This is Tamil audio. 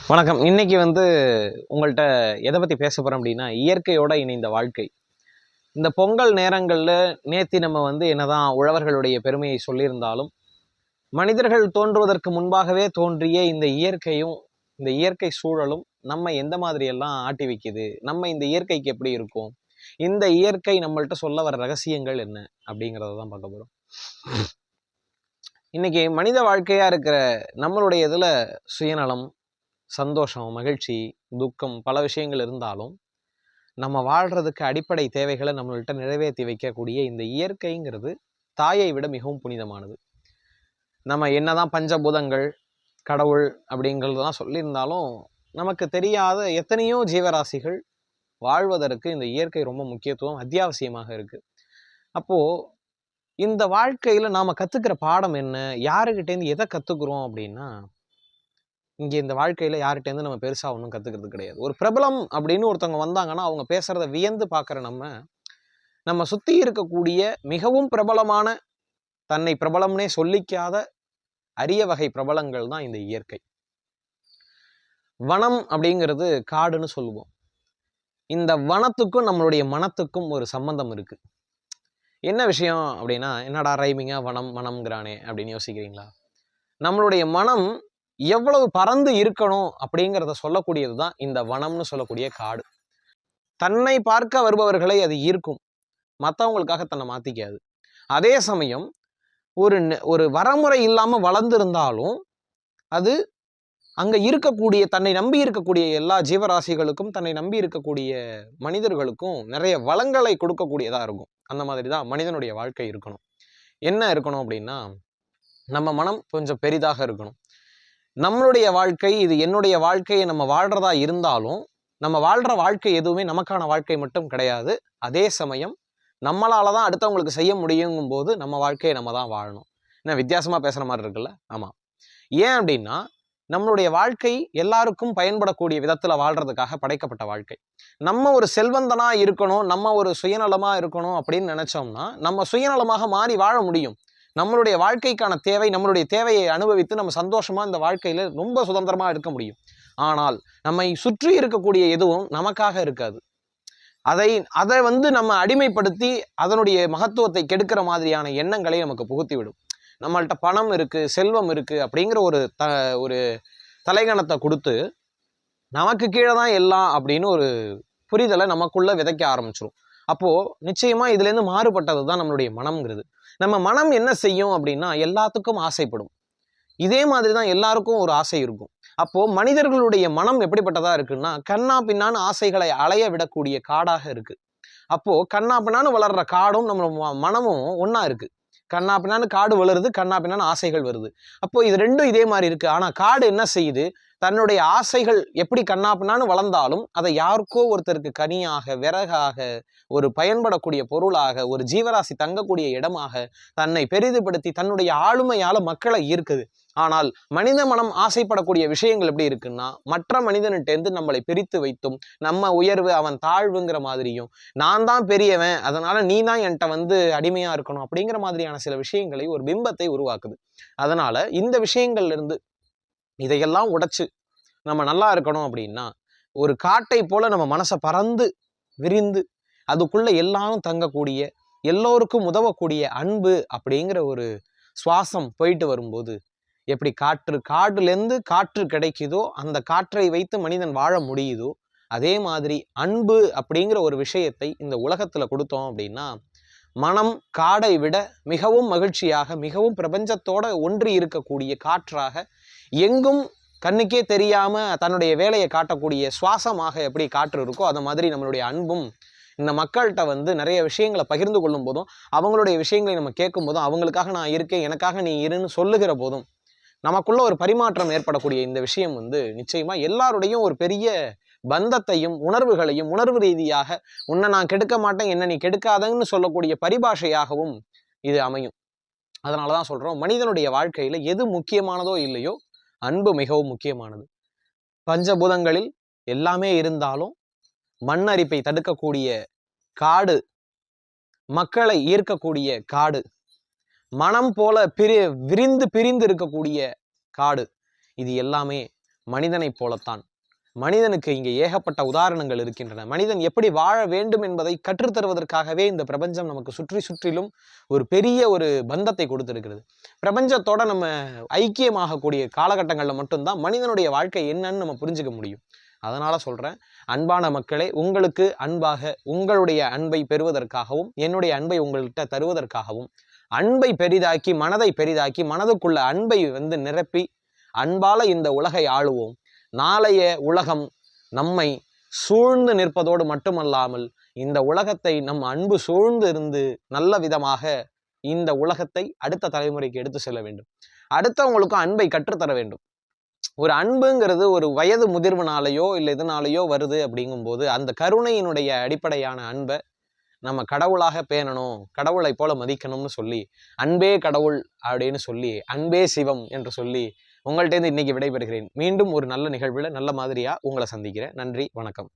வணக்கம். இன்னைக்கு உங்கள்கிட்ட எதை பற்றி பேச போகிறோம் அப்படின்னா, இயற்கையோட இணைந்த வாழ்க்கை. இந்த பொங்கல் நேரங்களில் நேத்தி நம்ம என்னதான் உழவர்களுடைய பெருமையை சொல்லியிருந்தாலும், மனிதர்கள் தோன்றுவதற்கு முன்பாகவே தோன்றிய இந்த இயற்கையும் இந்த இயற்கை சூழலும் நம்ம எந்த மாதிரியெல்லாம் ஆட்டி வைக்குது, நம்ம இந்த இயற்கைக்கு எப்படி இருக்கும், இந்த இயற்கை நம்மள்கிட்ட சொல்ல வர ரகசியங்கள் என்ன அப்படிங்கிறத தான் பார்க்க போகிறோம். இன்னைக்கு மனித வாழ்க்கையாக இருக்கிற நம்மளுடைய இதில் சுயநலம், சந்தோஷம், மகிழ்ச்சி, துக்கம் பல விஷயங்கள் இருந்தாலும் நம்ம வாழ்கிறதுக்கு அடிப்படை தேவைகளை நம்மள்கிட்ட நிறைவேற்றி வைக்கக்கூடிய இந்த இயற்கைங்கிறது தாயை விட மிகவும் புனிதமானது. நம்ம என்னதான் பஞ்சபூதங்கள், கடவுள் அப்படிங்கிறதெல்லாம் சொல்லியிருந்தாலும் நமக்கு தெரியாத எத்தனையோ ஜீவராசிகள் வாழ்வதற்கு இந்த இயற்கை ரொம்ப முக்கியத்துவம், அத்தியாவசியமாக இருக்குது. அப்போது இந்த வாழ்க்கையில் நாம் கற்றுக்கிற பாடம் என்ன, யாருக்கிட்டேருந்து எதை கற்றுக்குறோம் அப்படின்னா, இங்கே இந்த வாழ்க்கையில் யார்கிட்டேருந்து நம்ம பெருசாக ஒன்றும் கற்றுக்கிறது கிடையாது. ஒரு பிரபலம் அப்படின்னு ஒருத்தவங்க வந்தாங்கன்னா அவங்க பேசுகிறத வியந்து பார்க்குற நம்ம சுற்றி இருக்கக்கூடிய மிகவும் பிரபலமான, தன்னை பிரபலம்னே சொல்லிக்காத அரிய வகை பிரபலங்கள் தான் இந்த இயற்கை. வனம் அப்படிங்கிறது காடுன்னு சொல்லுவோம். இந்த வனத்துக்கும் நம்மளுடைய மனத்துக்கும் ஒரு சம்பந்தம் இருக்குது. என்ன விஷயம் அப்படின்னா, என்னடா ரைமிங்காக வனம் வனம்ங்கிறானே அப்படின்னு யோசிக்கிறீங்களா? நம்மளுடைய மனம் எவ்வளவு பறந்து இருக்கணும் அப்படிங்கிறத சொல்லக்கூடியது தான் இந்த வனம்னு சொல்லக்கூடிய காடு. தன்னை பார்க்க வருபவர்களை அது ஈர்க்கும், மற்றவங்களுக்காக தன்னை மாற்றிக்காது. அதே சமயம் ஒரு வரமுறை இல்லாமல் வளர்ந்துருந்தாலும் அது அங்கே இருக்கக்கூடிய, தன்னை நம்பி இருக்கக்கூடிய எல்லா ஜீவராசிகளுக்கும், தன்னை நம்பி இருக்கக்கூடிய மனிதர்களுக்கும் நிறைய வளங்களை கொடுக்கக்கூடியதாக இருக்கும். அந்த மாதிரி தான் மனிதனுடைய வாழ்க்கை இருக்கணும். என்ன இருக்கணும் அப்படின்னா, நம்ம மனம் கொஞ்சம் பெரிதாக இருக்கணும். நம்மளுடைய வாழ்க்கை, இது என்னுடைய வாழ்க்கையை நம்ம வாழ்கிறதா இருந்தாலும், நம்ம வாழ்கிற வாழ்க்கை எதுவுமே நமக்கான வாழ்க்கை மட்டும் கிடையாது. அதே சமயம் நம்மளால தான் அடுத்தவங்களுக்கு செய்ய முடியுங்கும் போது நம்ம வாழ்க்கையை நம்ம தான் வாழணும். என்ன வித்தியாசமாக பேசுகிற மாதிரி இருக்குல்ல? ஆமாம். ஏன் அப்படின்னா, நம்மளுடைய வாழ்க்கை எல்லாருக்கும் பயன்படக்கூடிய விதத்தில் வாழ்கிறதுக்காக படைக்கப்பட்ட வாழ்க்கை. நம்ம ஒரு செல்வந்தனாக இருக்கணும், நம்ம ஒரு சுயநலமாக இருக்கணும் அப்படின்னு நினச்சோம்னா நம்ம சுயநலமாக மாறி வாழ முடியும். நம்மளுடைய வாழ்க்கைக்கான தேவை, நம்மளுடைய தேவையை அனுபவித்து நம்ம சந்தோஷமாக இந்த வாழ்க்கையில் ரொம்ப சுதந்திரமாக இருக்க முடியும். ஆனால் நம்மை சுற்றி இருக்கக்கூடிய எதுவும் நமக்காக இருக்காது. அதை நம்ம அடிமைப்படுத்தி அதனுடைய மகத்துவத்தை கெடுக்கிற மாதிரியான எண்ணங்களை நமக்கு புகுத்திவிடும். நம்மள்கிட்ட பணம் இருக்குது, செல்வம் இருக்குது அப்படிங்கிற ஒரு தலைகணத்தை கொடுத்து நமக்கு கீழே தான் எல்லாம் அப்படின்னு ஒரு புரிதலை நமக்குள்ளே விதைக்க ஆரம்பிச்சிடும். அப்போது நிச்சயமாக இதுலேருந்து மாறுபட்டது தான் நம்மளுடைய மனம்ங்கிறது. நம்ம மனம் என்ன செய்யும் அப்படின்னா, எல்லாத்துக்கும் ஆசைப்படும். இதே மாதிரி தான் எல்லாருக்கும் ஒரு ஆசை இருக்கும். அப்போது மனிதர்களுடைய மனம் எப்படிப்பட்டதாக இருக்குன்னா, கண்ணா பின்னான்னு ஆசைகளை அலைய விடக்கூடிய காடாக இருக்குது. அப்போது கண்ணா பின்னான்னு வளர்கிற காடும் நம்ம மனமும் ஒன்றா இருக்குது. கண்ணா பின்னான்னு காடு வளருது, கண்ணா பின்னான்னு ஆசைகள் வருது. அப்போது இது ரெண்டும் இதே மாதிரி இருக்குது. ஆனால் காடு என்ன செய்யுது, தன்னுடைய ஆசைகள் எப்படி கண்ணாப்பின்னான்னு வளர்ந்தாலும் அதை யாருக்கோ ஒருத்தருக்கு கனியாக, விறகாக, ஒரு பயன்படக்கூடிய பொருளாக, ஒரு ஜீவராசி தங்கக்கூடிய இடமாக தன்னை பெரிதுபடுத்தி தன்னுடைய ஆளுமையால் மக்களை ஈர்க்குது. ஆனால் மனித மனம் ஆசைப்படக்கூடிய விஷயங்கள் எப்படி இருக்குன்னா, மற்ற மனிதன்கிட்டேருந்து நம்மளை பிரித்து வைத்தும், நம்ம உயர்வு அவன் தாழ்வுங்கிற மாதிரியும், நான் தான் பெரியவன் அதனால நீ தான் என்கிட்ட அடிமையா இருக்கணும் அப்படிங்கிற மாதிரியான சில விஷயங்களை, ஒரு பிம்பத்தை உருவாக்குது. அதனால இந்த விஷயங்கள்ல இருந்து இதையெல்லாம் உடைச்சு நம்ம நல்லா இருக்கணும் அப்படின்னா, ஒரு காட்டை போல நம்ம மனசை பறந்து விரிந்து அதுக்குள்ள எல்லாரும் தங்கக்கூடிய, எல்லோருக்கும் உதவக்கூடிய அன்பு அப்படிங்கிற ஒரு சுவாசம் போயிட்டு வரும்போது, எப்படி காடுலேருந்து காற்று கிடைக்குதோ, அந்த காற்றை வைத்து மனிதன் வாழ முடியுதோ, அதே மாதிரி அன்பு அப்படிங்கிற ஒரு விஷயத்தை இந்த உலகத்துல கொடுத்தோம் அப்படின்னா, மனம் காடை விட மிகவும் மகிழ்ச்சியாக, மிகவும் பிரபஞ்சத்தோட ஒன்றி இருக்கக்கூடிய காற்றாக, எங்கும் கண்ணுக்கே தெரியாம தன்னுடைய வேலையை காட்டக்கூடிய சுவாசமாக எப்படி காற்று இருக்கோ, அந்த மாதிரி நம்மளுடைய அன்பும் இந்த மக்கள்கிட்ட நிறைய விஷயங்களை பகிர்ந்து கொள்ளும் போதும், அவங்களுடைய விஷயங்களை நம்ம கேட்கும் போதும், அவங்களுக்காக நான் இருக்கேன், எனக்காக நீ இருன்னு சொல்லுகிற போதும் நமக்குள்ள ஒரு பரிமாற்றம் ஏற்படக்கூடிய இந்த விஷயம் நிச்சயமா எல்லாருடையும் ஒரு பெரிய பந்தத்தையும் உணர்வுகளையும், உணர்வு ரீதியாக உன்னை நான் கெடுக்க மாட்டேன், என்ன நீ கெடுக்காதன்னு சொல்லக்கூடிய பரிபாஷையாகவும் இது அமையும். அதனாலதான் சொல்றோம், மனிதனுடைய வாழ்க்கையில எது முக்கியமானதோ இல்லையோ, அன்பு மிகவும் முக்கியமானது. பஞ்சபூதங்களில் எல்லாமே இருந்தாலும் மண்ணரிப்பை தடுக்கக்கூடிய காடு, மக்களை ஈர்க்கக்கூடிய காடு, மனம் போல விரிந்து பிரிந்து இருக்கக்கூடிய காடு, இது எல்லாமே மனிதனைப் போலத்தான். மனிதனுக்கு இங்கே ஏகப்பட்ட உதாரணங்கள் இருக்கின்றன. மனிதன் எப்படி வாழ வேண்டும் என்பதை கற்றுத்தருவதற்காகவே இந்த பிரபஞ்சம் நமக்கு சுற்றிலும் ஒரு பெரிய ஒரு பந்தத்தை கொடுத்திருக்கிறது. பிரபஞ்சத்தோட நம்ம ஐக்கியமாகக்கூடிய காலகட்டங்களில் மட்டும்தான் மனிதனுடைய வாழ்க்கை என்னன்னு நம்ம புரிஞ்சுக்க முடியும். அதனால சொல்றேன், அன்பான மக்களே, உங்களுக்கு அன்பாக உங்களுடைய அன்பை பெறுவதற்காகவும் என்னுடைய அன்பை உங்கள்கிட்ட தருவதற்காகவும் அன்பை பெரிதாக்கி மனதை பெரிதாக்கி மனதுக்குள்ள அன்பை நிரப்பி அன்பால இந்த உலகை ஆளுவோம். நாளைய உலகம் நம்மை சூழ்ந்து நிற்பதோடு மட்டுமல்லாமல் இந்த உலகத்தை நம் அன்பு சூழ்ந்து இருந்து நல்ல விதமாக இந்த உலகத்தை அடுத்த தலைமுறைக்கு எடுத்து செல்ல வேண்டும். அடுத்தவங்களுக்கும் அன்பை கற்றுத்தர வேண்டும். ஒரு அன்புங்கிறது ஒரு வயது முதிர்வுனாலேயோ இல்லை இதனாலேயோ வருது அப்படிங்கும்போது அந்த கருணையினுடைய அடிப்படையான அன்பை நம்ம கடவுளாக பேணணும், கடவுளை போல மதிக்கணும்னு சொல்லி அன்பே கடவுள் அப்படின்னு சொல்லி அன்பே சிவம் என்று சொல்லி உங்கள்கிட்ட இன்னைக்கு விடைபெறுகிறேன். மீண்டும் ஒரு நல்ல நிகழ்வில் நல்ல மாதிரியா உங்களை சந்திக்கிறேன். நன்றி, வணக்கம்.